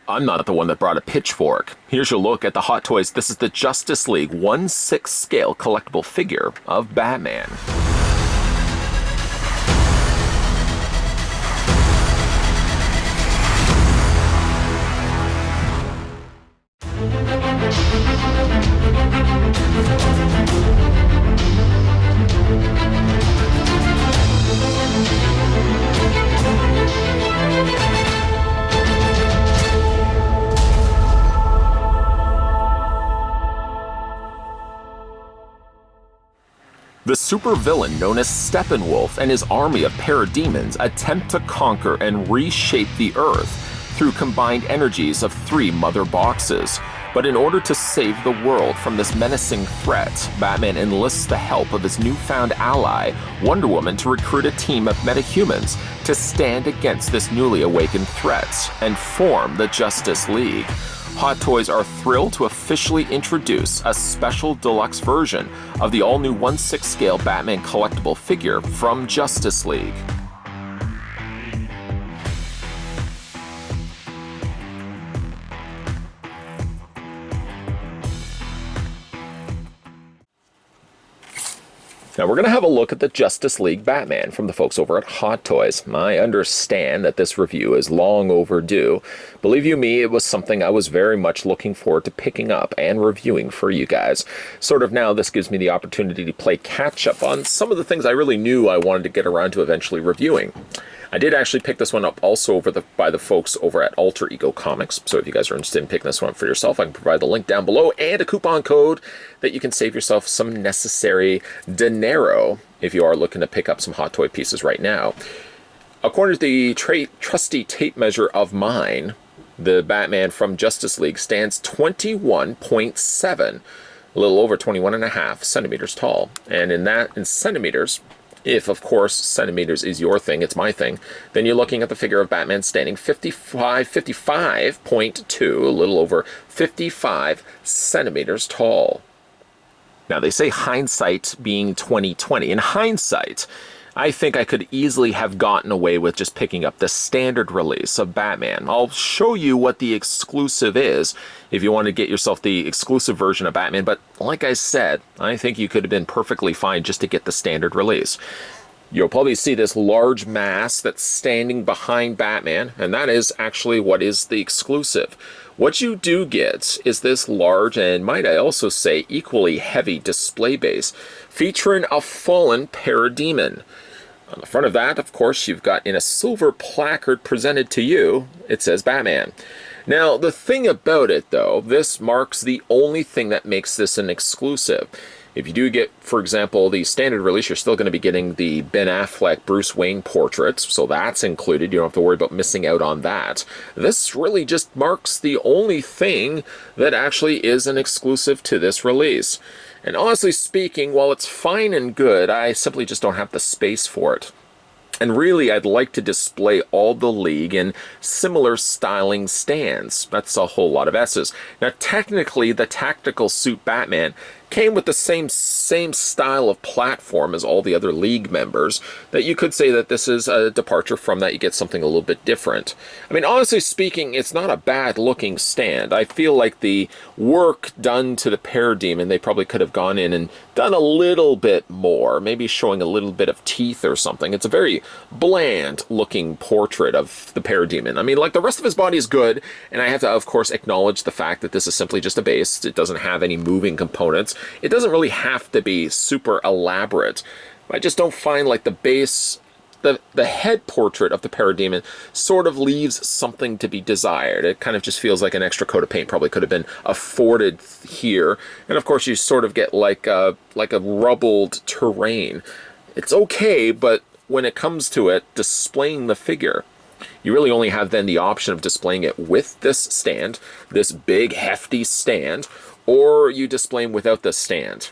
I'm not the one that brought a pitchfork. Here's your look at the Hot Toys. This is the Justice League 1/6 scale collectible figure of Batman. The supervillain known as Steppenwolf and his army of parademons attempt to conquer and reshape the Earth through combined energies of 3 mother boxes. But in order to save the world from this menacing threat, Batman enlists the help of his newfound ally, Wonder Woman, to recruit a team of metahumans to stand against this newly awakened threat and form the Justice League. Hot Toys are thrilled to officially introduce a special deluxe version of the all-new 1/6 scale Batman collectible figure from Justice League. Now we're going to have a look at the Justice League Batman from the folks over at Hot Toys. I understand that this review is long overdue. Believe you me, it was something I was very much looking forward to picking up and reviewing for you guys. Sort of now this gives me the opportunity to play catch up on some of the things I really knew I wanted to get around to eventually reviewing. I did actually pick this one up also by the folks over at Alter Ego Comics, so if you guys are interested in picking this one up for yourself, I can provide the link down below and a coupon code that you can save yourself some necessary dinero if you are looking to pick up some Hot Toy pieces right now. According to the trusty tape measure of mine, the Batman from Justice League stands 21.7, a little over 21.5 centimeters tall, and in centimeters, if, of course, centimeters is your thing, it's my thing, then you're looking at the figure of Batman standing 55.2, a little over 55 centimeters tall. Now, they say hindsight being 20/20. In hindsight, I think I could easily have gotten away with just picking up the standard release of Batman. I'll show you what the exclusive is if you want to get yourself the exclusive version of Batman, but like I said, I think you could have been perfectly fine just to get the standard release. You'll probably see this large mass that's standing behind Batman, and that is actually what is the exclusive. What you do get is this large, and might I also say equally heavy display base, featuring a fallen Parademon. On the front of that, of course, you've got in a silver placard presented to you, it says Batman. Now, the thing about it, though, this marks the only thing that makes this an exclusive. If you do get, for example, the standard release, you're still going to be getting the Ben Affleck Bruce Wayne portraits, so that's included. You don't have to worry about missing out on that. This really just marks the only thing that actually is an exclusive to this release. And honestly speaking, while it's fine and good, I simply just don't have the space for it. And really, I'd like to display all the League in similar styling stands. That's a whole lot of S's. Now, technically, the tactical suit Batman came with the same style of platform as all the other League members, that you could say that this is a departure from that. You get something a little bit different. I mean, honestly speaking, it's not a bad looking stand. I feel like the work done to the Parademon, they probably could have gone in and done a little bit more, maybe showing a little bit of teeth or something. It's a very bland looking portrait of the Parademon. I mean, like, the rest of his body is good, and I have to, of course, acknowledge the fact that this is simply just a base. It doesn't have any moving components. It doesn't really have to be super elaborate. I just don't find like the base, the head portrait of the Parademon sort of leaves something to be desired. It kind of just feels like an extra coat of paint probably could have been afforded here. And of course you sort of get like a rubbled terrain. It's okay, but when it comes to it, displaying the figure, you really only have then the option of displaying it with this stand, this big hefty stand, or you display them without the stand.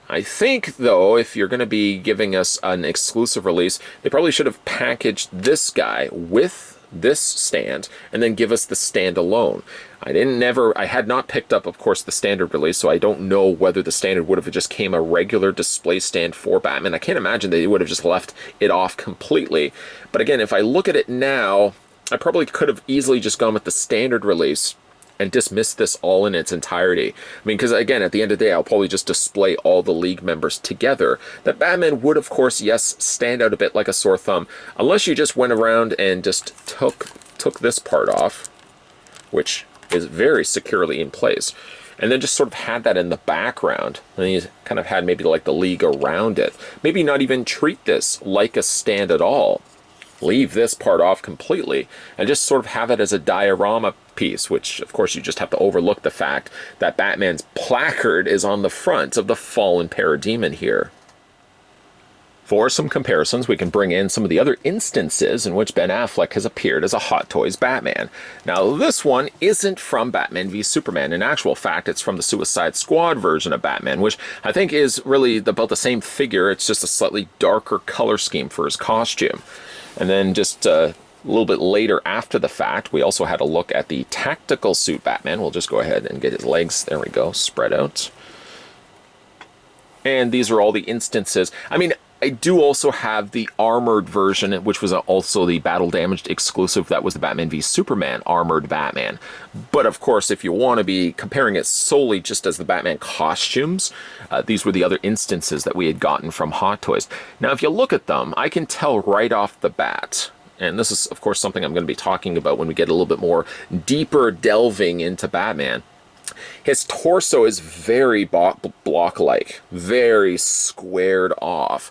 I think, though, if you're going to be giving us an exclusive release, they probably should have packaged this guy with this stand and then give us the stand alone. I had not picked up, of course, the standard release, so I don't know whether the standard would have just came a regular display stand for Batman. I can't imagine they would have just left it off completely. But again, if I look at it now, I probably could have easily just gone with the standard release and dismiss this all in its entirety. I mean, because again, at the end of the day, I'll probably just display all the League members together. That Batman would, of course, yes, stand out a bit like a sore thumb, unless you just went around and just took this part off, which is very securely in place, and then just sort of had that in the background. And then you kind of had maybe like the League around it. Maybe not even treat this like a stand at all. Leave this part off completely and just sort of have it as a diorama piece, which of course you just have to overlook the fact that Batman's placard is on the front of the fallen Parademon here. For some comparisons, we can bring in some of the other instances in which Ben Affleck has appeared as a Hot Toys Batman. Now, this one isn't from Batman v Superman. In actual fact, it's from the Suicide Squad version of Batman, which I think is really about the same figure. It's just a slightly darker color scheme for his costume. And then just a little bit later after the fact, we also had a look at the tactical suit Batman. We'll just go ahead and get his legs, there we go, spread out. And these are all the instances. I mean, I do also have the armored version, which was also the battle damaged exclusive. That was the Batman v Superman armored Batman. But of course, if you want to be comparing it solely just as the Batman costumes, these were the other instances that we had gotten from Hot Toys. Now, if you look at them, I can tell right off the bat, and this is, of course, something I'm going to be talking about when we get a little bit more deeper delving into Batman. His torso is very block-like, very squared off.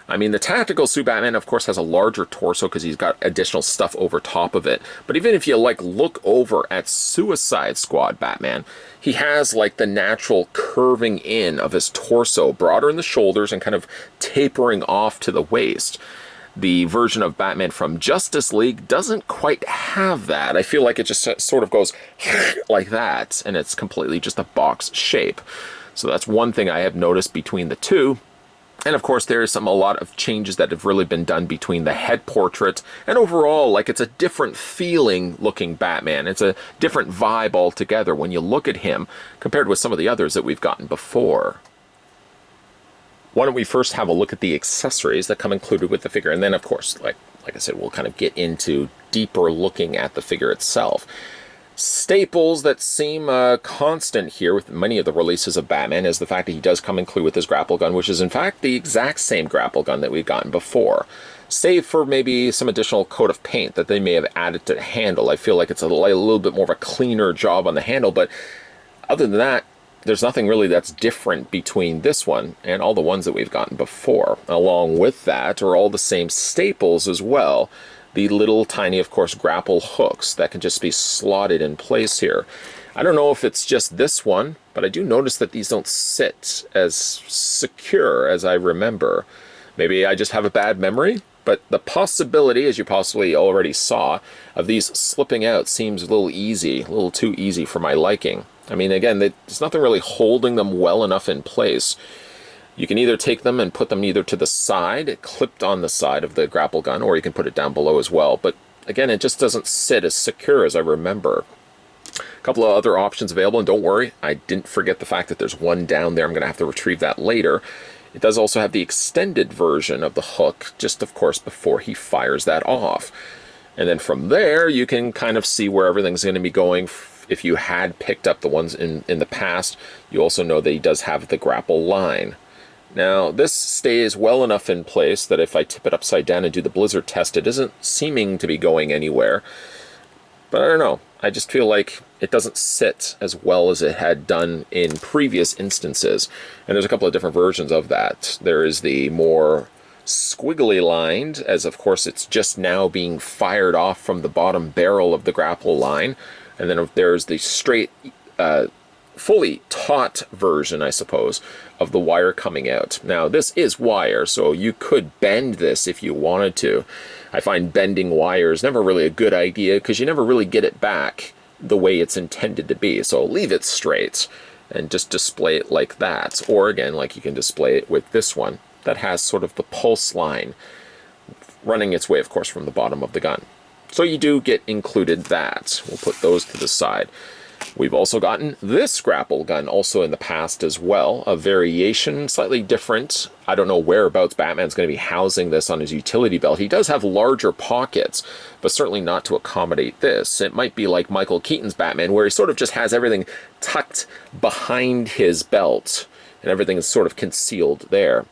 I mean, the tactical suit Batman, of course, has a larger torso because he's got additional stuff over top of it. But even if you, like, look over at Suicide Squad Batman, he has, like, the natural curving in of his torso, broader in the shoulders and kind of tapering off to the waist. The version of Batman from Justice League doesn't quite have that. I feel like it just sort of goes like that, and it's completely just a box shape. So that's one thing I have noticed between the two. And of course, there is a lot of changes that have really been done between the head portrait and overall, like, it's a different feeling looking Batman. It's a different vibe altogether when you look at him compared with some of the others that we've gotten before. Why don't we first have a look at the accessories that come included with the figure, and then, of course, like I said, we'll kind of get into deeper looking at the figure itself. Staples that seem constant here with many of the releases of Batman is the fact that he does come included with his grapple gun, which is in fact the exact same grapple gun that we've gotten before, save for maybe some additional coat of paint that they may have added to the handle. I feel like it's a little bit more of a cleaner job on the handle, but other than that, there's nothing really that's different between this one and all the ones that we've gotten before. Along with that are all the same staples as well. The little tiny, of course, grapple hooks that can just be slotted in place here. I don't know if it's just this one, but I do notice that these don't sit as secure as I remember. Maybe I just have a bad memory, but the possibility, as you possibly already saw, of these slipping out seems a little easy, a little too easy for my liking. I mean, again, there's nothing really holding them well enough in place. You can either take them and put them either to the side, clipped on the side of the grapple gun, or you can put it down below as well. But again, it just doesn't sit as secure as I remember. A couple of other options available, and don't worry, I didn't forget the fact that there's one down there. I'm going to have to retrieve that later. It does also have the extended version of the hook, just of course before he fires that off. And then from there, you can kind of see where everything's going to be going. If you had picked up the ones in the past, you also know that he does have the grapple line. Now, this stays well enough in place that if I tip it upside down and do the blizzard test, it isn't seeming to be going anywhere. But I don't know. I just feel like it doesn't sit as well as it had done in previous instances. And there's a couple of different versions of that. There is the more squiggly lined, as of course it's just now being fired off from the bottom barrel of the grapple line. And then there's the straight, fully taut version, I suppose, of the wire coming out. Now, this is wire, so you could bend this if you wanted to. I find bending wire is never really a good idea because you never really get it back the way it's intended to be. So leave it straight and just display it like that. Or again, like you can display it with this one that has sort of the pulse line running its way, of course, from the bottom of the gun. So you do get included that. We'll put those to the side. We've also gotten this grapple gun also in the past as well. A variation, slightly different. I don't know whereabouts Batman's going to be housing this on his utility belt. He does have larger pockets, but certainly not to accommodate this. It might be like Michael Keaton's Batman, where he sort of just has everything tucked behind his belt, and everything is sort of concealed there.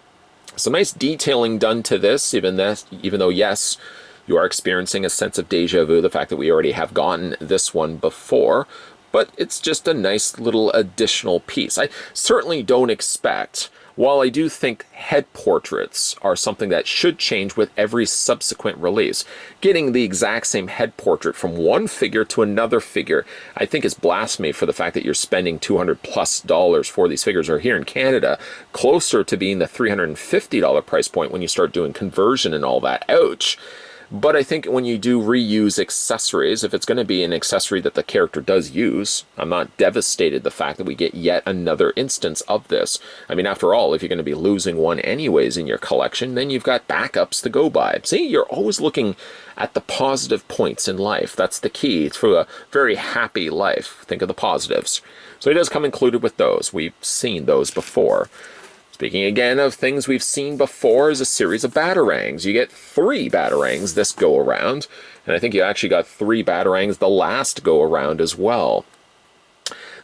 Some nice detailing done to this, even though, yes, you are experiencing a sense of deja vu, the fact that we already have gotten this one before. But it's just a nice little additional piece. I certainly don't expect, while I do think head portraits are something that should change with every subsequent release, getting the exact same head portrait from one figure to another figure, I think is blasphemy for the fact that you're spending $200+ for these figures, or here in Canada, closer to being the $350 price point when you start doing conversion and all that. Ouch. But I think when you do reuse accessories, if it's going to be an accessory that the character does use, I'm not devastated the fact that we get yet another instance of this. I mean, after all, if you're going to be losing one anyways in your collection, then you've got backups to go by. See, you're always looking at the positive points in life. That's the key for a very happy life. Think of the positives. So it does come included with those. We've seen those before. Speaking again of things we've seen before, is a series of Batarangs. You get 3 Batarangs this go around, and I think you actually got 3 Batarangs the last go around as well.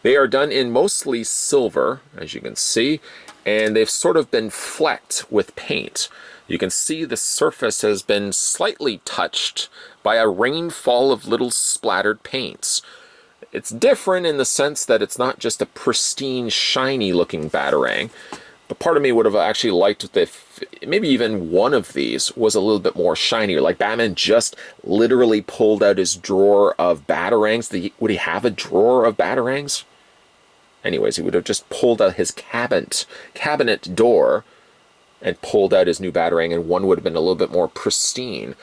They are done in mostly silver, as you can see, and they've sort of been flecked with paint. You can see the surface has been slightly touched by a rainfall of little splattered paints. It's different in the sense that it's not just a pristine, shiny looking Batarang. But part of me would have actually liked if maybe even one of these was a little bit more shinier. Like Batman just literally pulled out his drawer of Batarangs. Would he have a drawer of Batarangs? Anyways, he would have just pulled out his cabinet door and pulled out his new Batarang, and one would have been a little bit more pristine,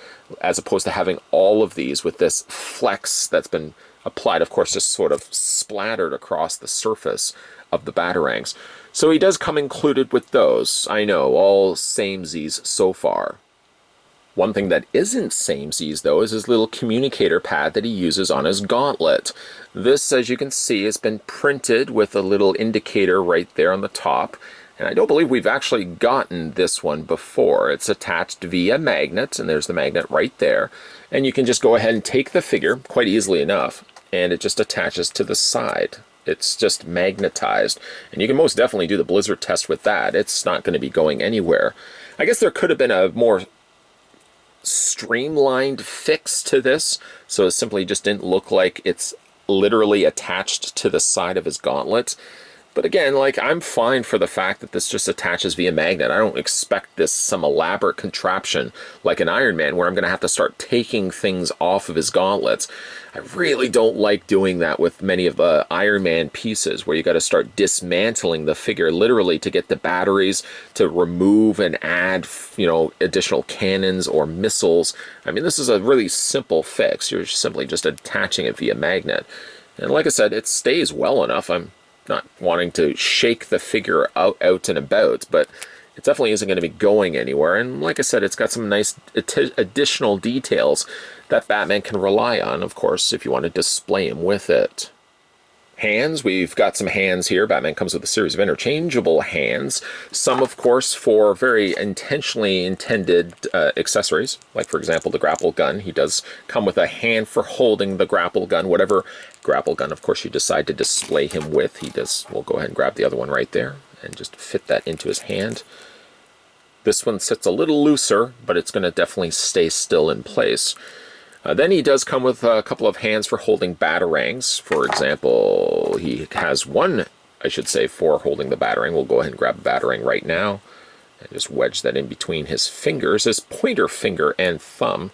as opposed to having all of these with this flex that's been applied, of course, just sort of splattered across the surface of the Batarangs. So he does come included with those. I know, all samesies so far. One thing that isn't samesies, though, is his little communicator pad that he uses on his gauntlet. This, as you can see, has been printed with a little indicator right there on the top. And I don't believe we've actually gotten this one before. It's attached via magnet, and there's the magnet right there. And you can just go ahead and take the figure, quite easily enough, and it just attaches to the side. It's just magnetized, and you can most definitely do the blizzard test with that. It's not going to be going anywhere. I guess there could have been a more streamlined fix to this, so it simply just didn't look like it's literally attached to the side of his gauntlet. But again, like, I'm fine for the fact that this just attaches via magnet. I don't expect this some elaborate contraption like an Iron Man where I'm going to have to start taking things off of his gauntlets. I really don't like doing that with many of the Iron Man pieces, where you got to start dismantling the figure literally to get the batteries to remove and add, additional cannons or missiles. I mean, this is a really simple fix. You're simply just attaching it via magnet. And like I said, it stays well enough. I'm not wanting to shake the figure out and about, but it definitely isn't going to be going anywhere. And like I said, it's got some nice additional details that Batman can rely on, of course, if you want to display him with it. Hands, we've got some hands here. Batman comes with a series of interchangeable hands. Some, of course, for very intentionally intended accessories, like, for example, the grapple gun. He does come with a hand for holding the grapple gun, whatever grapple gun, of course, you decide to display him with. We'll go ahead and grab the other one right there and just fit that into his hand. This one sits a little looser, but it's going to definitely stay still in place. Then he does come with a couple of hands for holding Batarangs. For example, he has one, I should say, for holding the Batarang. We'll go ahead and grab the Batarang right now and just wedge that in between his fingers, his pointer finger and thumb.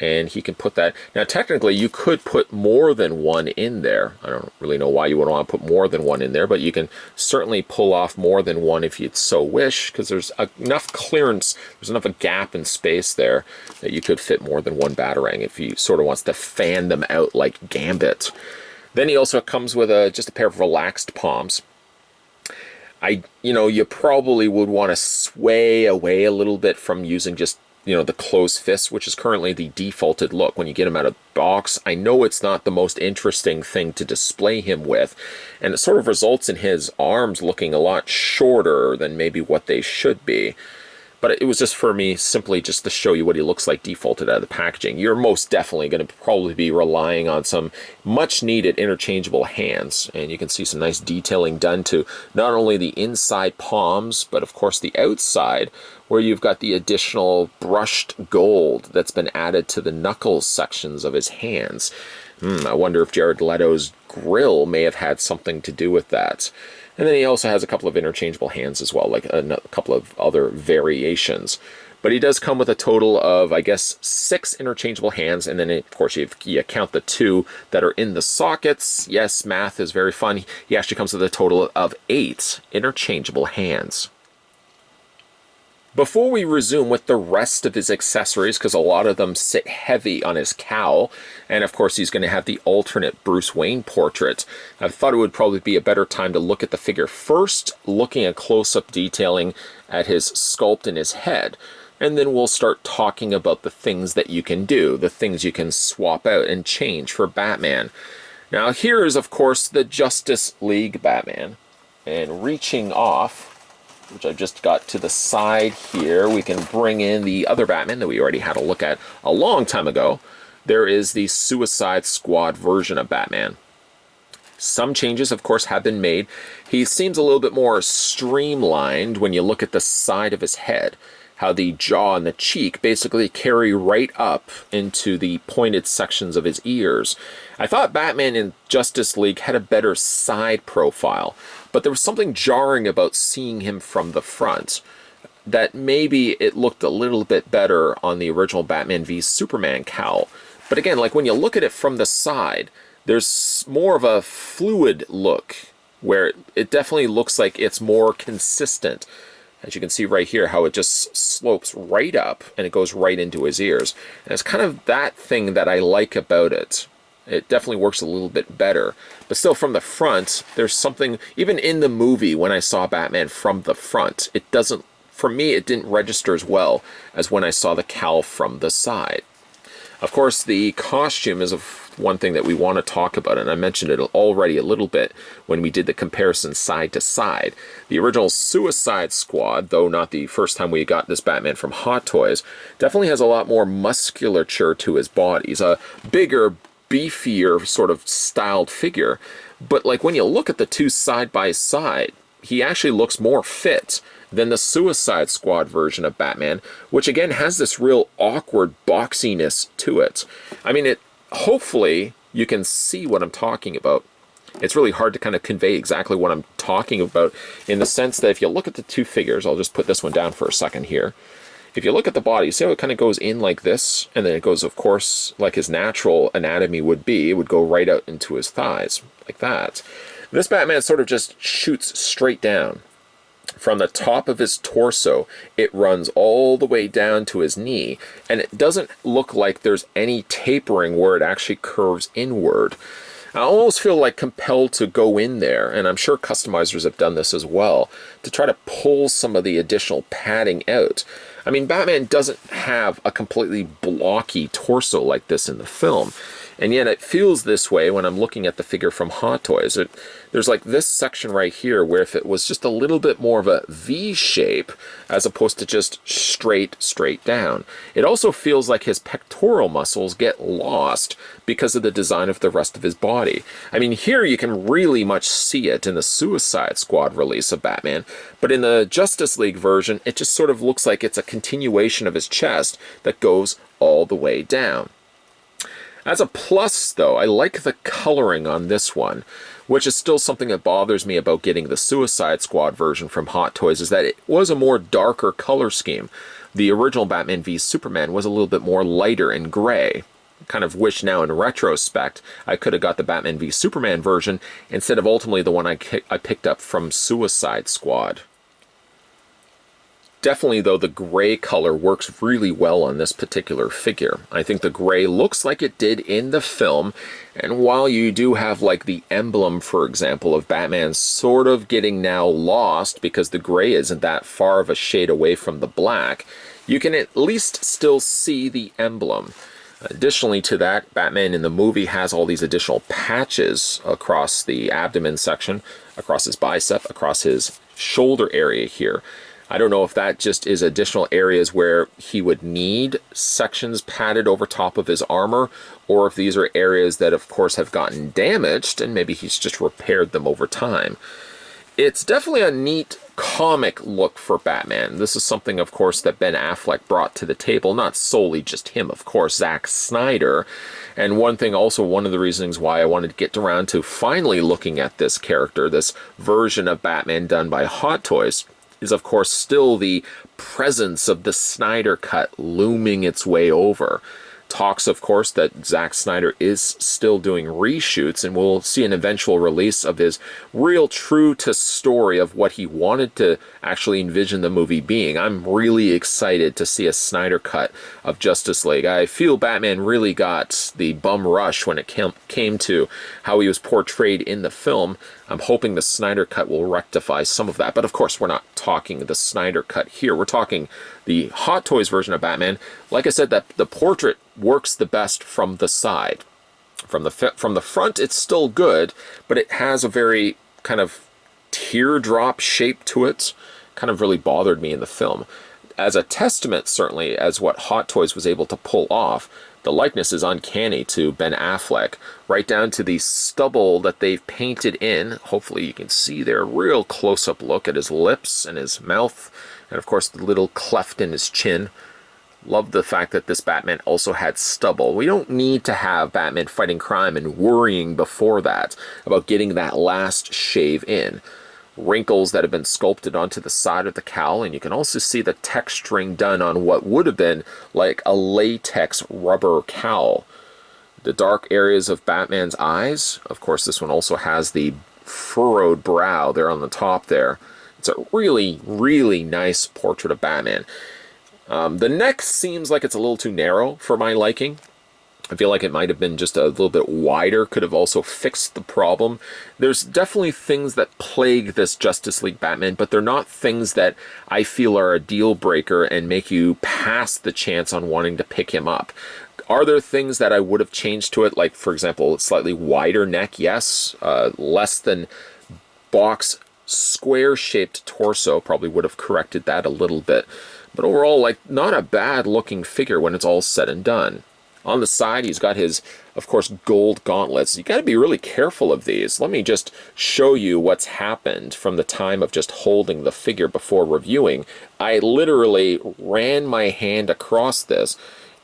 And he can put that. Now, technically, you could put more than one in there. I don't really know why you would want to put more than one in there, but you can certainly pull off more than one if you'd so wish, because there's enough clearance, there's enough a gap in space there that you could fit more than one Batarang if he sort of wants to fan them out like Gambit. Then he also comes with just a pair of relaxed palms. You probably would want to sway away a little bit from using just the closed fist, which is currently the defaulted look when you get him out of the box. I know it's not the most interesting thing to display him with, and it sort of results in his arms looking a lot shorter than maybe what they should be. But it was just for me simply just to show you what he looks like defaulted out of the packaging. You're most definitely going to probably be relying on some much needed interchangeable hands. And you can see some nice detailing done to not only the inside palms, but of course the outside, where you've got the additional brushed gold that's been added to the knuckles sections of his hands. I wonder if Jared Leto's grill may have had something to do with that. And then he also has a couple of interchangeable hands as well, like a couple of other variations. But he does come with a total of, I guess, 6 interchangeable hands. And then, of course, you count the 2 that are in the sockets. Yes, math is very fun. He actually comes with a total of 8 interchangeable hands. Before we resume with the rest of his accessories, because a lot of them sit heavy on his cowl, and of course he's going to have the alternate Bruce Wayne portrait, I thought it would probably be a better time to look at the figure first, looking at close-up detailing at his sculpt in his head, and then we'll start talking about the things that you can do, the things you can swap out and change for Batman. Now here is, of course, the Justice League Batman, and reaching off, which I just got to the side here, we can bring in the other Batman that we already had a look at a long time ago. There is the Suicide Squad version of Batman. Some changes, of course, have been made. He seems a little bit more streamlined when you look at the side of his head, how the jaw and the cheek basically carry right up into the pointed sections of his ears. I thought Batman in Justice League had a better side profile, but there was something jarring about seeing him from the front, that maybe it looked a little bit better on the original Batman v Superman cowl. But again, like when you look at it from the side, there's more of a fluid look, where it definitely looks like it's more consistent. As you can see right here, how it just slopes right up and it goes right into his ears. And it's kind of that thing that I like about it. It definitely works a little bit better. But still, from the front, there's something, even in the movie when I saw Batman from the front, it doesn't, for me, it didn't register as well as when I saw the cowl from the side. Of course, the costume is one thing that we want to talk about, and I mentioned it already a little bit when we did the comparison side to side. The original Suicide Squad, though not the first time we got this Batman from Hot Toys, definitely has a lot more musculature to his body. He's a bigger, beefier sort of styled figure, but like when you look at the two side by side, he actually looks more fit than the Suicide Squad version of Batman, which again has this real awkward boxiness to it. I mean, hopefully you can see what I'm talking about. It's really hard to kind of convey exactly what I'm talking about, in the sense that if you look at the two figures, I'll just put this one down for a second here. If you look at the body, see how it kind of goes in like this, and then it goes, of course, like his natural anatomy would be. It would go right out into his thighs, like that. This Batman sort of just shoots straight down. From the top of his torso, it runs all the way down to his knee, and it doesn't look like there's any tapering where it actually curves inward. I almost feel like compelled to go in there, and I'm sure customizers have done this as well, to try to pull some of the additional padding out. I mean, Batman doesn't have a completely blocky torso like this in the film, and yet it feels this way when I'm looking at the figure from Hot Toys. There's like this section right here where if it was just a little bit more of a V shape as opposed to just straight down. It also feels like his pectoral muscles get lost because of the design of the rest of his body. I mean, here you can really much see it in the Suicide Squad release of Batman, but in the Justice League version, it just sort of looks like it's a continuation of his chest that goes all the way down. As a plus, though, I like the coloring on this one, which is still something that bothers me about getting the Suicide Squad version from Hot Toys, is that it was a more darker color scheme. The original Batman v Superman was a little bit more lighter and gray. I kind of wish now in retrospect I could have got the Batman v Superman version instead of ultimately the one I picked up from Suicide Squad. Definitely, though, the gray color works really well on this particular figure. I think the gray looks like it did in the film, and while you do have like the emblem, for example, of Batman sort of getting now lost because the gray isn't that far of a shade away from the black, you can at least still see the emblem. Additionally to that, Batman in the movie has all these additional patches across the abdomen section, across his bicep, across his shoulder area here. I don't know if that just is additional areas where he would need sections padded over top of his armor, or if these are areas that of course have gotten damaged and maybe he's just repaired them over time. It's definitely a neat comic look for Batman. This is something, of course, that Ben Affleck brought to the table. Not solely just him, of course, Zack Snyder. And one thing also, one of the reasons why I wanted to get around to finally looking at this character, this version of Batman done by Hot Toys, is of course still the presence of the Snyder Cut looming its way over. Talks, of course, that Zack Snyder is still doing reshoots, and we'll see an eventual release of his real true to story of what he wanted to actually envision the movie being. I'm really excited to see a Snyder Cut of Justice League. I feel Batman really got the bum rush when it came to how he was portrayed in the film. I'm hoping the Snyder Cut will rectify some of that. But of course, we're not talking the Snyder Cut here. We're talking the Hot Toys version of Batman. Like I said, that the portrait works the best from the side. From the front, it's still good, but it has a very kind of teardrop shape to it. Kind of really bothered me in the film. As a testament, certainly, as what Hot Toys was able to pull off, the likeness is uncanny to Ben Affleck, right down to the stubble that they've painted in. Hopefully you can see there a real close-up look at his lips and his mouth, and of course the little cleft in his chin. Love the fact that this Batman also had stubble. We don't need to have Batman fighting crime and worrying before that about getting that last shave in. Wrinkles that have been sculpted onto the side of the cowl, and you can also see the texturing done on what would have been like a latex rubber cowl. The dark areas of Batman's eyes, of course this one also has the furrowed brow there on the top there. It's a really, really nice portrait of Batman. The neck seems like it's a little too narrow for my liking. I feel like it might have been just a little bit wider, could have also fixed the problem. There's definitely things that plague this Justice League Batman, but they're not things that I feel are a deal breaker and make you pass the chance on wanting to pick him up. Are there things that I would have changed to it? Like, for example, slightly wider neck, yes. Less than box, square-shaped torso, probably would have corrected that a little bit. But overall, like, not a bad looking figure when it's all said and done. On the side, he's got his, of course, gold gauntlets. You got to be really careful of these. Let me just show you what's happened from the time of just holding the figure before reviewing. I literally ran my hand across this,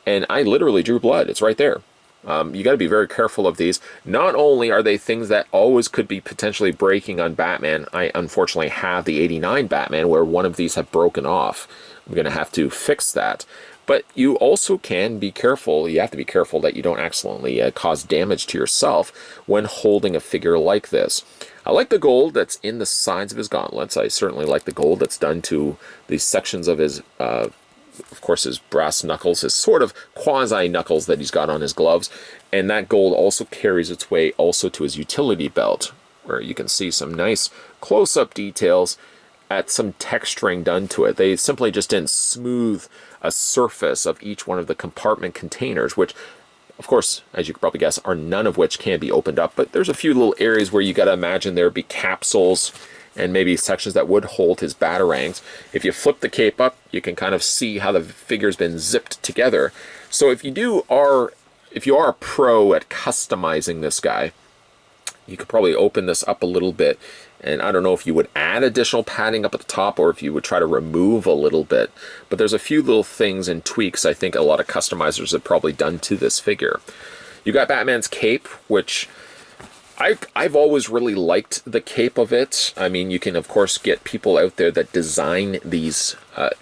and I literally drew blood. It's right there. You got to be very careful of these. Not only are they things that always could be potentially breaking on Batman, I unfortunately have the '89 Batman where one of these have broken off. I'm going to have to fix that. But you also can be careful, you have to be careful that you don't accidentally cause damage to yourself when holding a figure like this. I like the gold that's in the sides of his gauntlets. I certainly like the gold that's done to the sections of his, of course, his brass knuckles, his sort of quasi-knuckles that he's got on his gloves. And that gold also carries its way also to his utility belt, where you can see some nice close-up details at some texturing done to it. They simply just didn't smooth a surface of each one of the compartment containers, which, of course, as you could probably guess, are none of which can be opened up. But there's a few little areas where you got to imagine there'd be capsules and maybe sections that would hold his batarangs. If you flip the cape up, you can kind of see how the figure's been zipped together. So if you are a pro at customizing this guy, you could probably open this up a little bit, and I don't know if you would add additional padding up at the top or if you would try to remove a little bit. But there's a few little things and tweaks I think a lot of customizers have probably done to this figure. You got Batman's cape, which I've always really liked the cape of it. I mean, you can of course get people out there that design these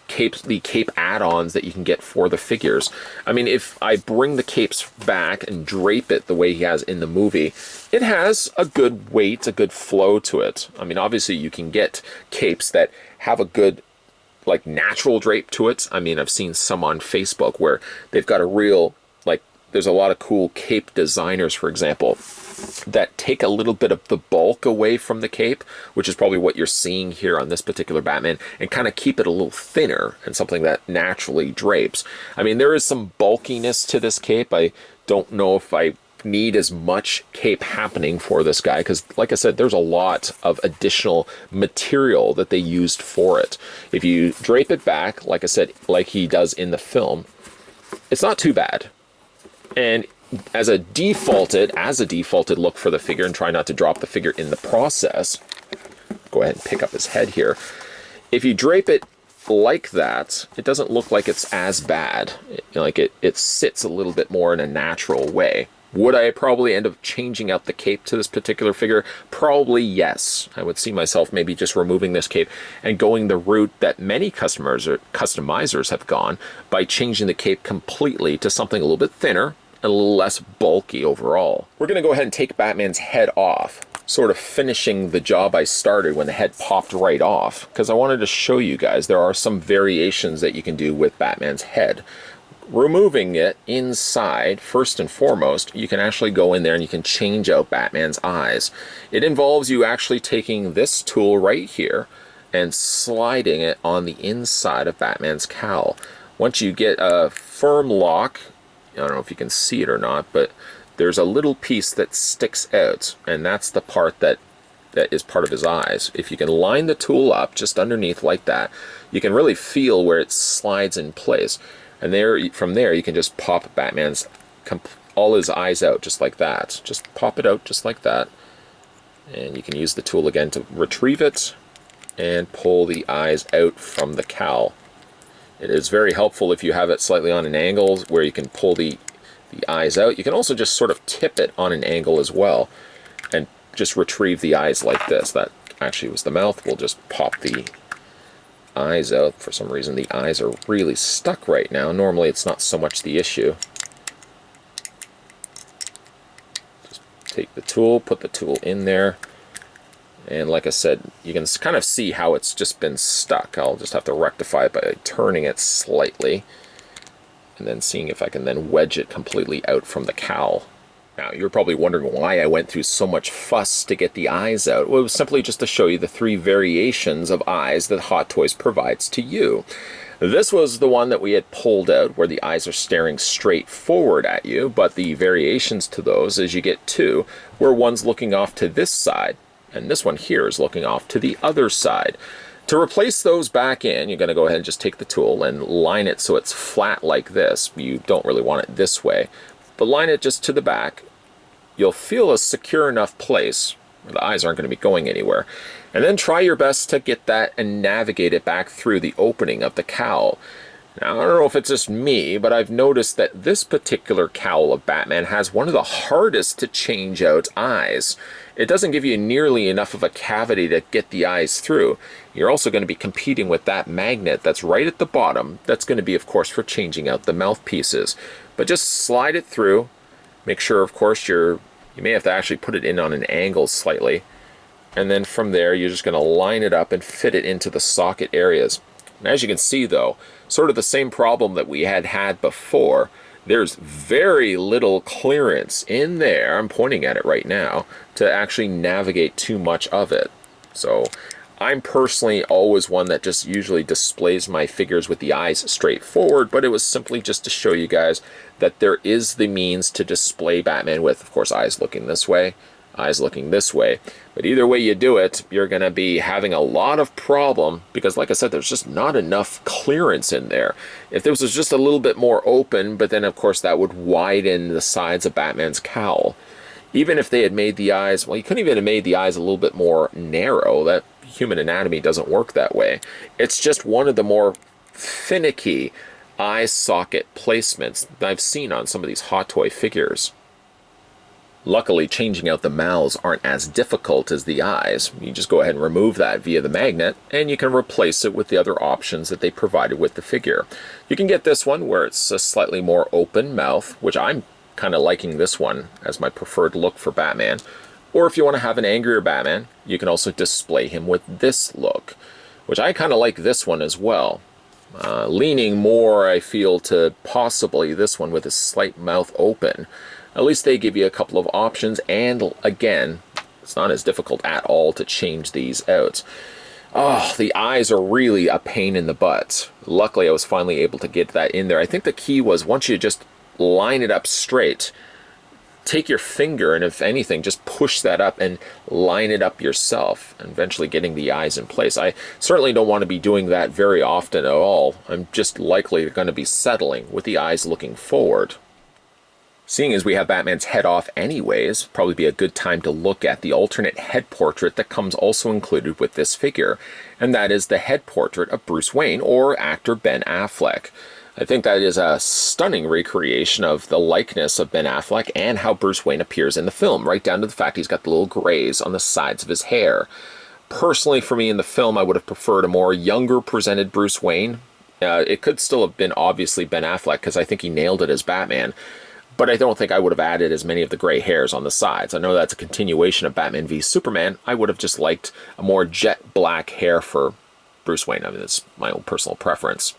capes, the cape add-ons that you can get for the figures. I mean, if I bring the capes back and drape it the way he has in the movie, it has a good weight, a good flow to it. I mean, obviously you can get capes that have a good like natural drape to it. I mean, I've seen some on Facebook where they've got a real, like, there's a lot of cool cape designers, for example, that take a little bit of the bulk away from the cape, which is probably what you're seeing here on this particular Batman, and kind of keep it a little thinner and something that naturally drapes. I mean, there is some bulkiness to this cape. I don't know if I need as much cape happening for this guy, because like I said, there's a lot of additional material that they used for it. If you drape it back, like I said, like he does in the film, it's not too bad. And as a defaulted look for the figure, and try not to drop the figure in the process, go ahead and pick up his head here. If you drape it like that, it doesn't look like it's as bad. It sits a little bit more in a natural way. Would I probably end up changing out the cape to this particular figure? Probably yes. I would see myself maybe just removing this cape and going the route that many customers or customizers have gone by changing the cape completely to something a little bit thinner and a little less bulky overall. We're going to go ahead and take Batman's head off, sort of finishing the job I started when the head popped right off, because I wanted to show you guys there are some variations that you can do with Batman's head. Removing it inside, first and foremost, you can actually go in there and you can change out Batman's eyes. It involves you actually taking this tool right here and sliding it on the inside of Batman's cowl. Once you get a firm lock, I don't know if you can see it or not, but there's a little piece that sticks out, and that's the part that is part of his eyes. If you can line the tool up just underneath like that, you can really feel where it slides in place. And there, from there, you can just pop Batman's all his eyes out just like that. Just pop it out just like that. And you can use the tool again to retrieve it and pull the eyes out from the cowl. It is very helpful if you have it slightly on an angle where you can pull the eyes out. You can also just sort of tip it on an angle as well and just retrieve the eyes like this. That actually was the mouth. We'll just pop the eyes out. For some reason the eyes are really stuck right now. Normally it's not so much the issue. Just take the tool, put the tool in there, and like I said, you can kind of see how it's just been stuck. I'll just have to rectify it by turning it slightly and then seeing if I can then wedge it completely out from the cowl. Now, you're probably wondering why I went through so much fuss to get the eyes out. Well, it was simply just to show you the 3 variations of eyes that Hot Toys provides to you. This was the one that we had pulled out where the eyes are staring straight forward at you, but the variations to those is you get 2 where one's looking off to this side and this one here is looking off to the other side. To replace those back in, you're going to go ahead and just take the tool and line it so it's flat like this. You don't really want it this way, but line it just to the back. You'll feel a secure enough place where the eyes aren't going to be going anywhere. And then try your best to get that and navigate it back through the opening of the cowl. Now, I don't know if it's just me, but I've noticed that this particular cowl of Batman has one of the hardest to change out eyes. It doesn't give you nearly enough of a cavity to get the eyes through. You're also going to be competing with that magnet that's right at the bottom. That's going to be, of course, for changing out the mouthpieces. But just slide it through. Make sure, of course, you may have to actually put it in on an angle slightly. And then from there, you're just going to line it up and fit it into the socket areas. And as you can see, though, sort of the same problem that we had before. There's very little clearance in there, I'm pointing at it right now, to actually navigate too much of it. So I'm personally always one that just usually displays my figures with the eyes straight forward, but it was simply just to show you guys that there is the means to display Batman with, of course, eyes looking this way, eyes looking this way. But either way you do it, you're going to be having a lot of problem because, like I said, there's just not enough clearance in there. If this was just a little bit more open, but then, of course, that would widen the sides of Batman's cowl. Even if they had made the eyes, well, you couldn't even have made the eyes a little bit more narrow. That human anatomy doesn't work that way. It's just one of the more finicky eye socket placements that I've seen on some of these Hot Toy figures. Luckily, changing out the mouths aren't as difficult as the eyes. You just go ahead and remove that via the magnet, and you can replace it with the other options that they provided with the figure. You can get this one where it's a slightly more open mouth, which I'm kind of liking this one as my preferred look for Batman. Or if you want to have an angrier Batman, you can also display him with this look, which I kind of like this one as well. Leaning more, I feel, to possibly this one with a slight mouth open. At least they give you a couple of options, and again, it's not as difficult at all to change these out. Oh, the eyes are really a pain in the butt. Luckily, I was finally able to get that in there. I think the key was once you just line it up straight, take your finger and if anything, just push that up and line it up yourself, and eventually getting the eyes in place. I certainly don't want to be doing that very often at all. I'm just likely going to be settling with the eyes looking forward. Seeing as we have Batman's head off anyways, probably be a good time to look at the alternate head portrait that comes also included with this figure, and that is the head portrait of Bruce Wayne, or actor Ben Affleck. I think that is a stunning recreation of the likeness of Ben Affleck and how Bruce Wayne appears in the film, right down to the fact he's got the little grays on the sides of his hair. Personally, for me in the film, I would have preferred a more younger presented Bruce Wayne. It could still have been obviously Ben Affleck, because I think he nailed it as Batman. But I don't think I would have added as many of the gray hairs on the sides. I know that's a continuation of Batman v Superman. I would have just liked a more jet black hair for Bruce Wayne. I mean, it's my own personal preference.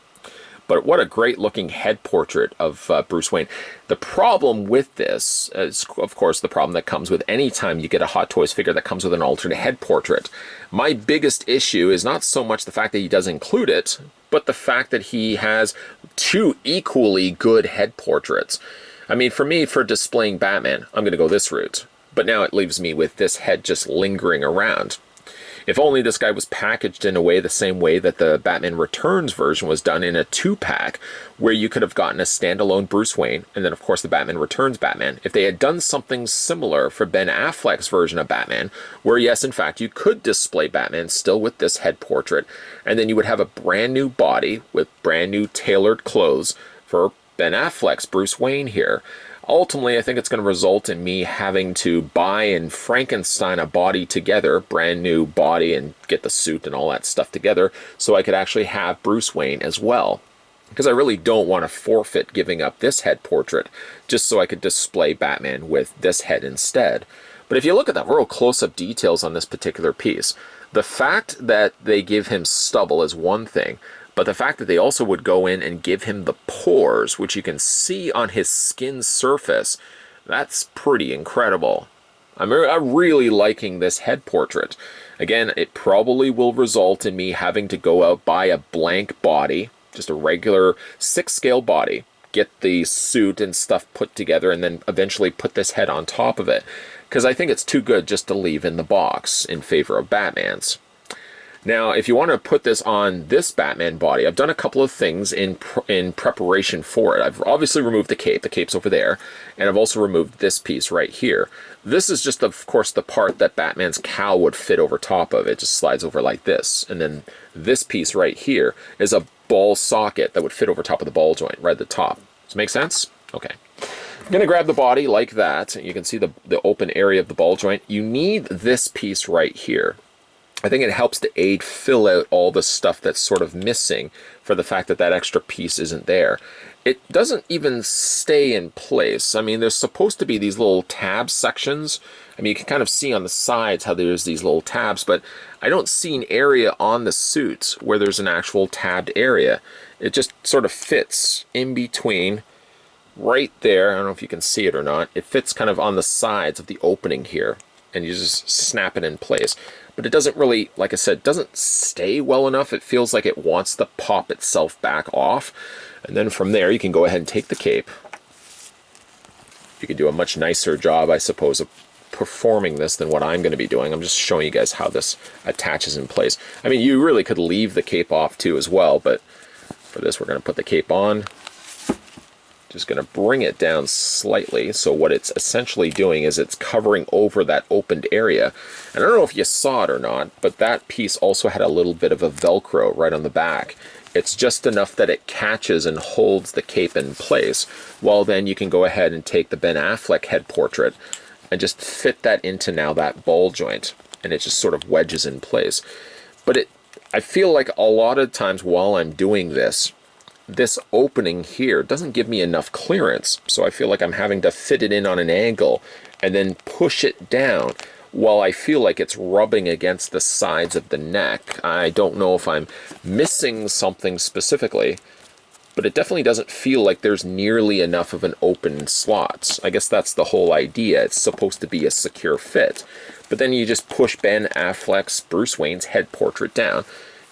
But what a great looking head portrait of Bruce Wayne. The problem with this is, of course, the problem that comes with any time you get a Hot Toys figure that comes with an alternate head portrait. My biggest issue is not so much the fact that he does include it, but the fact that he has two equally good head portraits. I mean, for me, for displaying Batman, I'm going to go this route. But now it leaves me with this head just lingering around. If only this guy was packaged in a way the same way that the Batman Returns version was done, in a 2-pack, where you could have gotten a standalone Bruce Wayne, and then of course the Batman Returns Batman. If they had done something similar for Ben Affleck's version of Batman, where yes, in fact, you could display Batman still with this head portrait, and then you would have a brand new body with brand new tailored clothes for Ben Affleck's Bruce Wayne here. Ultimately, I think it's going to result in me having to buy and Frankenstein a body together, brand new body, and get the suit and all that stuff together, so I could actually have Bruce Wayne as well. Because I really don't want to forfeit giving up this head portrait, just so I could display Batman with this head instead. But if you look at the real close-up details on this particular piece, the fact that they give him stubble is one thing, but the fact that they also would go in and give him the pores, which you can see on his skin surface, that's pretty incredible. I'm really liking this head portrait. Again, it probably will result in me having to go out, buy a blank body, just a regular 6-scale body, get the suit and stuff put together, and then eventually put this head on top of it. Because I think it's too good just to leave in the box in favor of Batman's. Now, if you want to put this on this Batman body, I've done a couple of things in preparation for it. I've obviously removed the cape. The cape's over there. And I've also removed this piece right here. This is just, of course, the part that Batman's cowl would fit over top of. It just slides over like this. And then this piece right here is a ball socket that would fit over top of the ball joint right at the top. Does it make sense? Okay. I'm going to grab the body like that. You can see the open area of the ball joint. You need this piece right here. I think it helps to aid fill out all the stuff that's sort of missing for the fact that that extra piece isn't there. It doesn't even stay in place. I mean, there's supposed to be these little tab sections. I mean, you can kind of see on the sides how there's these little tabs, but I don't see an area on the suit where there's an actual tabbed area. It just sort of fits in between right there. I don't know if you can see it or not. It fits kind of on the sides of the opening here, and you just snap it in place. But it doesn't really, like I said, doesn't stay well enough. It feels like it wants to pop itself back off. And then from there, you can go ahead and take the cape. You can do a much nicer job, I suppose, of performing this than what I'm going to be doing. I'm just showing you guys how this attaches in place. I mean, you really could leave the cape off too as well, but for this, we're going to put the cape on. Just going to bring it down slightly. So what it's essentially doing is it's covering over that opened area. And I don't know if you saw it or not, but that piece also had a little bit of a Velcro right on the back. It's just enough that it catches and holds the cape in place. Well, then you can go ahead and take the Ben Affleck head portrait and just fit that into now that ball joint. And it just sort of wedges in place. But I feel like a lot of times while I'm doing this opening here doesn't give me enough clearance, so I feel like I'm having to fit it in on an angle and then push it down while I feel like it's rubbing against the sides of the neck. I don't know if I'm missing something specifically, but it definitely doesn't feel like there's nearly enough of an open slot. I guess that's the whole idea. It's supposed to be a secure fit. But then you just push Ben Affleck's Bruce Wayne's head portrait down,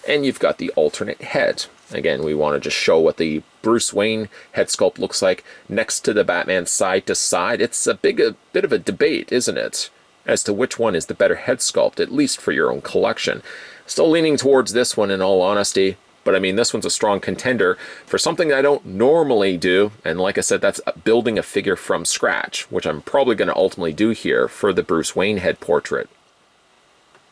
and you've got the alternate head. Again, we want to just show what the Bruce Wayne head sculpt looks like next to the Batman side to side. It's a bit of a debate, isn't it, as to which one is the better head sculpt, at least for your own collection. Still leaning towards this one in all honesty. But I mean, this one's a strong contender for something that I don't normally do. And like I said, that's building a figure from scratch, which I'm probably going to ultimately do here for the Bruce Wayne head portrait.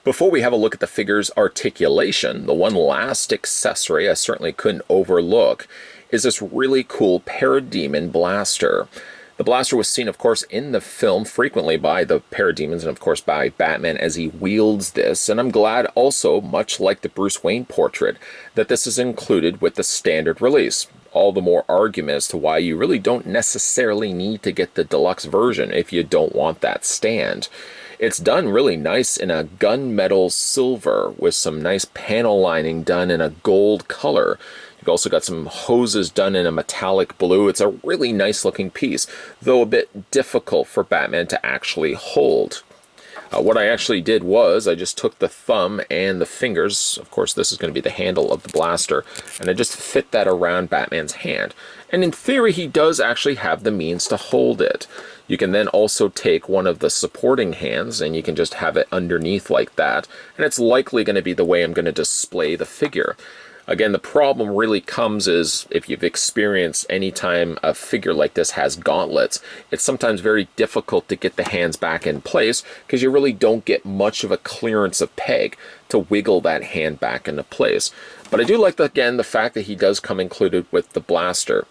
Before we have a look at the figure's articulation, the one last accessory I certainly couldn't overlook is this really cool Parademon blaster. The blaster was seen, of course, in the film frequently by the Parademons and, of course, by Batman as he wields this. And I'm glad also, much like the Bruce Wayne portrait, that this is included with the standard release. All the more argument as to why you really don't necessarily need to get the deluxe version if you don't want that stand. It's done really nice in a gunmetal silver with some nice panel lining done in a gold color. You've also got some hoses done in a metallic blue. It's a really nice looking piece, though a bit difficult for Batman to actually hold. What I actually did was I just took the thumb and the fingers, of course this is going to be the handle of the blaster, and I just fit that around Batman's hand. And in theory he does actually have the means to hold it. You can then also take one of the supporting hands and you can just have it underneath like that, and it's likely going to be the way I'm going to display the figure. Again, the problem really comes is if you've experienced any time a figure like this has gauntlets, it's sometimes very difficult to get the hands back in place because you really don't get much of a clearance of peg to wiggle that hand back into place. But I do like, again, the fact that he does come included with the blaster.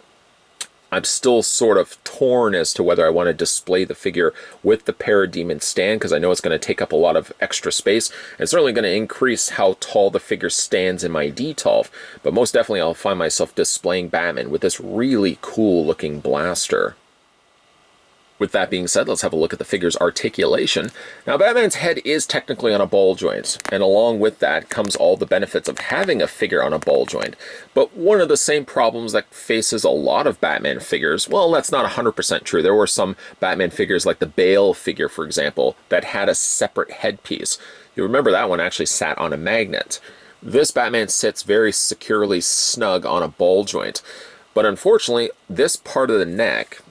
I'm still sort of torn as to whether I want to display the figure with the Parademon stand, because I know it's going to take up a lot of extra space. It's certainly going to increase how tall the figure stands in my detolf, but most definitely I'll find myself displaying Batman with this really cool looking blaster. With that being said, let's have a look at the figure's articulation. Now, Batman's head is technically on a ball joint, and along with that comes all the benefits of having a figure on a ball joint. But one of the same problems that faces a lot of Batman figures, well, that's not 100% true. There were some Batman figures, like the Bale figure, for example, that had a separate headpiece. You remember that one actually sat on a magnet. This Batman sits very securely snug on a ball joint. But unfortunately, this part of the neck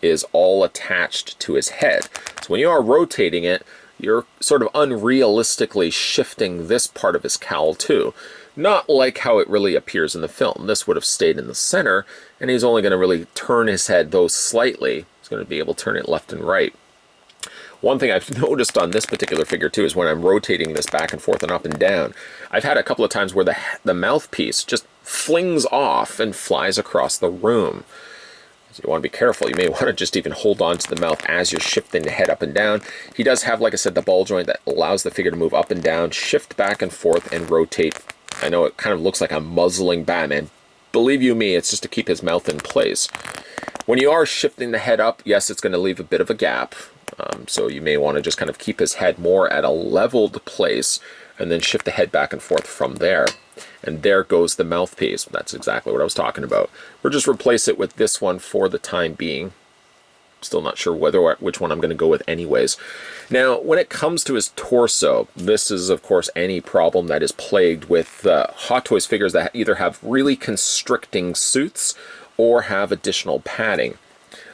is all attached to his head. So when you are rotating it, you're sort of unrealistically shifting this part of his cowl too. Not like how it really appears in the film. This would have stayed in the center, and he's only going to really turn his head, though slightly. He's going to be able to turn it left and right. One thing I've noticed on this particular figure too is when I'm rotating this back and forth and up and down, I've had a couple of times where the mouthpiece just flings off and flies across the room. So you want to be careful. You may want to just even hold on to the mouth as you're shifting the head up and down. He does have, like I said, the ball joint that allows the figure to move up and down, shift back and forth, and rotate. I know it kind of looks like I'm muzzling Batman. Believe you me, it's just to keep his mouth in place. When you are shifting the head up, yes, it's going to leave a bit of a gap. So you may want to just kind of keep his head more at a leveled place and then shift the head back and forth from there. And there goes the mouthpiece. That's exactly what I was talking about. We'll just replace it with this one for the time being. Still not sure which one I'm going to go with anyways. Now, when it comes to his torso, this is, of course, any problem that is plagued with Hot Toys figures that either have really constricting suits or have additional padding.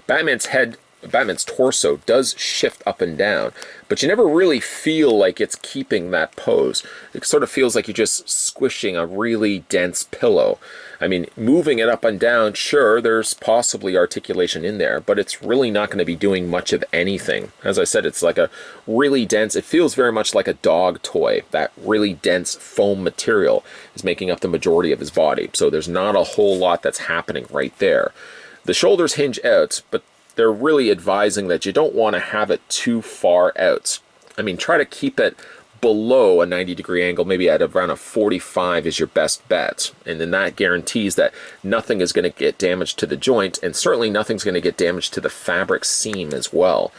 Batman's torso does shift up and down, but you never really feel like it's keeping that pose. It sort of feels like you're just squishing a really dense pillow. I mean, moving it up and down, sure, there's possibly articulation in there, but it's really not going to be doing much of anything. As I said, it's like a really dense, it feels very much like a dog toy. That really dense foam material is making up the majority of his body, so there's not a whole lot that's happening right there. The shoulders hinge out, but they're really advising that you don't want to have it too far out. I mean, try to keep it below a 90-degree angle, maybe at around a 45 is your best bet. And then that guarantees that nothing is going to get damaged to the joint, and certainly nothing's going to get damaged to the fabric seam as well.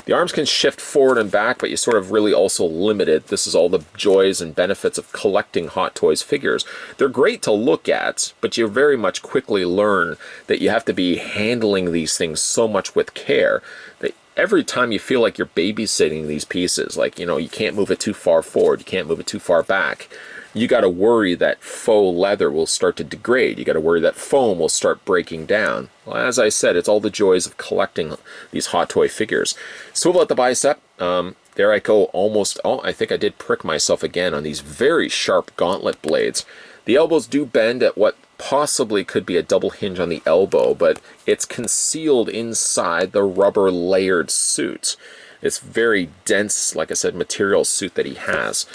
The arms can shift forward and back, but you're sort of really also limited. This is all the joys and benefits of collecting Hot Toys figures. They're great to look at, but you very much quickly learn that you have to be handling these things so much with care that every time you feel like you're babysitting these pieces, like, you know, you can't move it too far forward, you can't move it too far back, you got to worry that faux leather will start to degrade. You got to worry that foam will start breaking down. Well, as I said, it's all the joys of collecting these Hot Toy figures. Swivel at the bicep. There I go almost. Oh, I think I did prick myself again on these very sharp gauntlet blades. The elbows do bend at what possibly could be a double hinge on the elbow, but it's concealed inside the rubber layered suit. It's very dense, like I said, material suit that he has.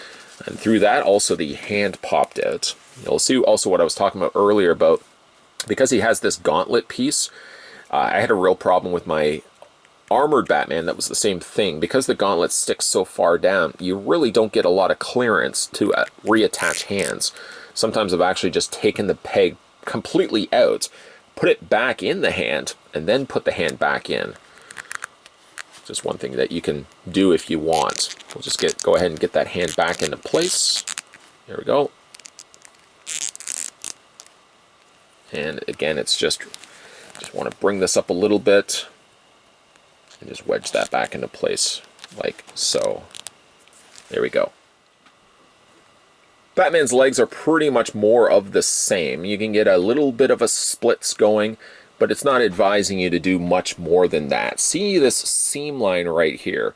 And through that, also the hand popped out. You'll see also what I was talking about earlier about, because he has this gauntlet piece, I had a real problem with my armored Batman that was the same thing. Because the gauntlet sticks so far down, you really don't get a lot of clearance to reattach hands. Sometimes I've actually just taken the peg completely out, put it back in the hand, and then put the hand back in. Just one thing that you can do if you want. We'll just go ahead and get that hand back into place. There we go. And again, it's just want to bring this up a little bit and just wedge that back into place like so. There we go. Batman's legs are pretty much more of the same. You can get a little bit of a splits going, but it's not advising you to do much more than that. See this seam line right here?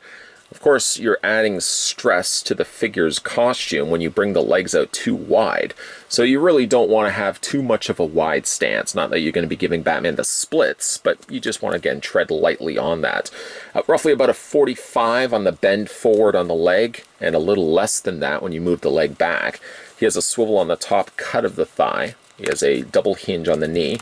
Of course, you're adding stress to the figure's costume when you bring the legs out too wide. So you really don't want to have too much of a wide stance. Not that you're going to be giving Batman the splits, but you just want to, again, tread lightly on that. Roughly about a 45 on the bend forward on the leg, and a little less than that when you move the leg back. He has a swivel on the top cut of the thigh. He has a double hinge on the knee.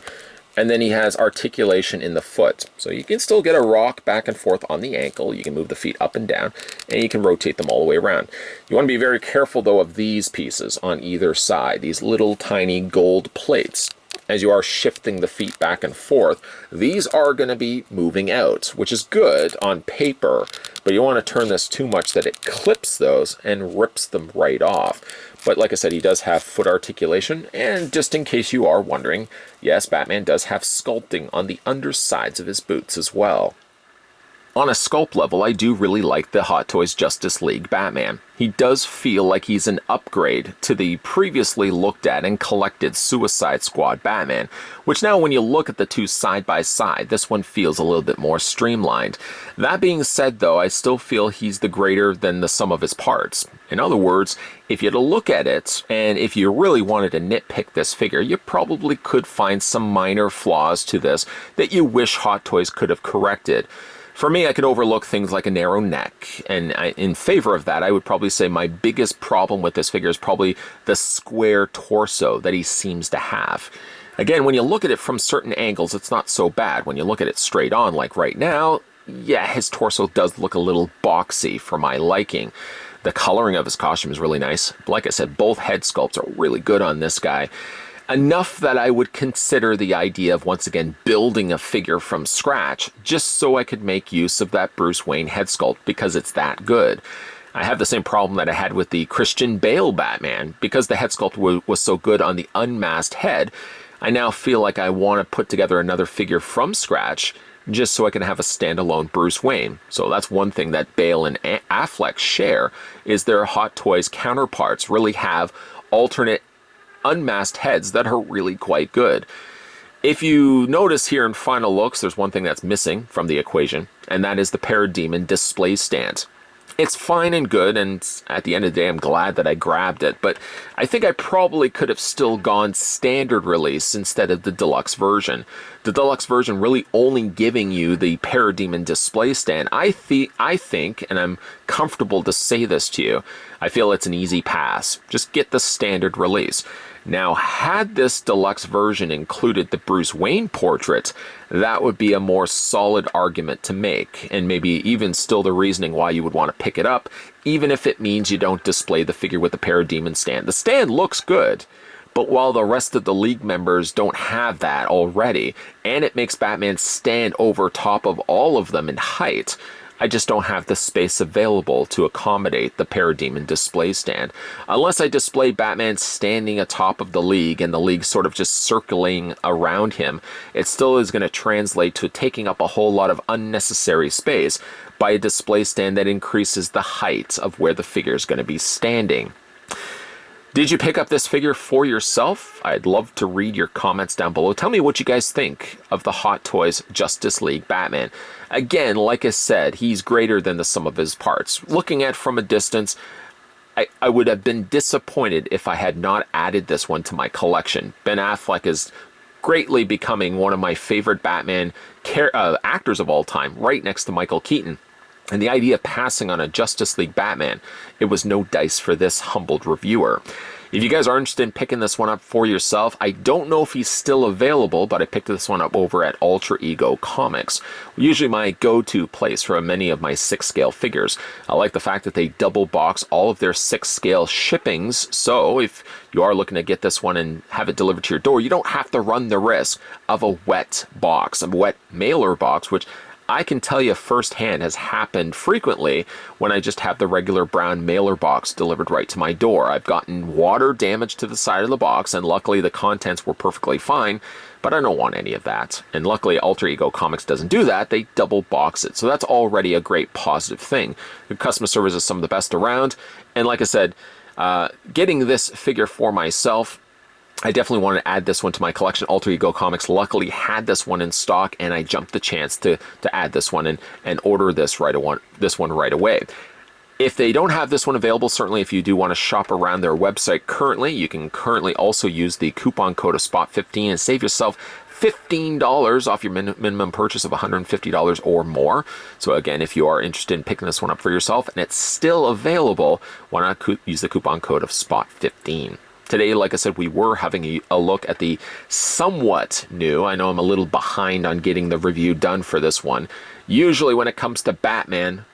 And then he has articulation in the foot. So you can still get a rock back and forth on the ankle. You can move the feet up and down, and you can rotate them all the way around. You want to be very careful, though, of these pieces on either side, these little tiny gold plates. As you are shifting the feet back and forth, these are going to be moving out, which is good on paper, but you want to turn this too much that it clips those and rips them right off. But like I said, he does have foot articulation, and just in case you are wondering, yes, Batman does have sculpting on the undersides of his boots as well. On a sculpt level, I do really like the Hot Toys Justice League Batman. He does feel like he's an upgrade to the previously looked at and collected Suicide Squad Batman, which now when you look at the two side by side, this one feels a little bit more streamlined. That being said, though, I still feel he's the greater than the sum of his parts. In other words, if you had to look at it, and if you really wanted to nitpick this figure, you probably could find some minor flaws to this that you wish Hot Toys could have corrected. For me, I could overlook things like a narrow neck, and in favor of that, I would probably say my biggest problem with this figure is probably the square torso that he seems to have. Again, when you look at it from certain angles, it's not so bad. When you look at it straight on, like right now, yeah, his torso does look a little boxy for my liking. The coloring of his costume is really nice. Like I said, both head sculpts are really good on this guy. Enough that I would consider the idea of once again building a figure from scratch just so I could make use of that Bruce Wayne head sculpt because it's that good. I have the same problem that I had with the Christian Bale Batman. Because the head sculpt was so good on the unmasked head, I now feel like I want to put together another figure from scratch just so I can have a standalone Bruce Wayne. So that's one thing that Bale and Affleck share, is their Hot Toys counterparts really have alternate unmasked heads that are really quite good. If you notice here in Final Looks, there's one thing that's missing from the equation, and that is the Parademon display stand. It's fine and good, and at the end of the day, I'm glad that I grabbed it, but I think I probably could have still gone standard release instead of the deluxe version. The deluxe version really only giving you the Parademon display stand, I think, and I'm comfortable to say this to you, I feel it's an easy pass. Just get the standard release. Now, had this deluxe version included the Bruce Wayne portrait, that would be a more solid argument to make, and maybe even still the reasoning why you would want to pick it up, even if it means you don't display the figure with the Parademon stand. The stand looks good, but while the rest of the League members don't have that already, and it makes Batman stand over top of all of them in height, I just don't have the space available to accommodate the Parademon display stand. Unless I display Batman standing atop of the League and the League sort of just circling around him, it still is going to translate to taking up a whole lot of unnecessary space by a display stand that increases the height of where the figure is going to be standing. Did you pick up this figure for yourself? I'd love to read your comments down below. Tell me what you guys think of the Hot Toys Justice League Batman. Again, like I said, he's greater than the sum of his parts. Looking at from a distance, I would have been disappointed if I had not added this one to my collection. Ben Affleck is greatly becoming one of my favorite Batman actors of all time, right next to Michael Keaton. And the idea of passing on a Justice League Batman, it was no dice for this humbled reviewer. If you guys are interested in picking this one up for yourself, I don't know if he's still available, but I picked this one up over at Alter Ego Comics. Usually my go-to place for many of my 6-scale figures. I like the fact that they double box all of their 6-scale shippings, so if you are looking to get this one and have it delivered to your door, you don't have to run the risk of a wet box, a wet mailer box, which I can tell you firsthand has happened frequently when I just have the regular brown mailer box delivered right to my door. I've gotten water damage to the side of the box, and luckily the contents were perfectly fine, but I don't want any of that. And luckily Alter Ego Comics doesn't do that. They double box it. So that's already a great positive thing. The customer service is some of the best around. And like I said, getting this figure for myself, I definitely want to add this one to my collection. Alter Ego Comics luckily had this one in stock, and I jumped the chance to add this one and order this one right away. If they don't have this one available, certainly if you do want to shop around their website currently, you can currently also use the coupon code of SPOT15 and save yourself $15 off your minimum purchase of $150 or more. So again, if you are interested in picking this one up for yourself and it's still available, why not use the coupon code of SPOT15. Today, like I said, we were having a look at the somewhat new, I know I'm a little behind on getting the review done for this one. Usually when it comes to Batman,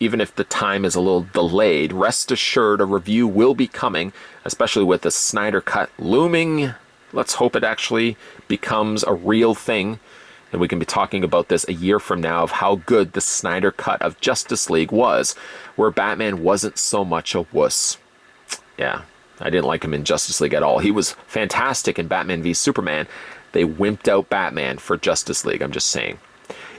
even if the time is a little delayed, rest assured a review will be coming, especially with the Snyder Cut looming. Let's hope it actually becomes a real thing, and we can be talking about this a year from now of how good the Snyder Cut of Justice League was, where Batman wasn't so much a wuss. Yeah. I didn't like him in Justice League at all. He was fantastic in Batman v Superman. They wimped out Batman for Justice League, I'm just saying.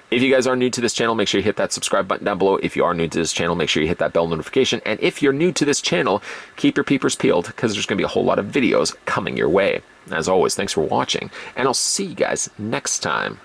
If you guys are new to this channel, make sure you hit that subscribe button down below. If you are new to this channel, make sure you hit that bell notification. And if you're new to this channel, keep your peepers peeled, because there's going to be a whole lot of videos coming your way. As always, thanks for watching, and I'll see you guys next time.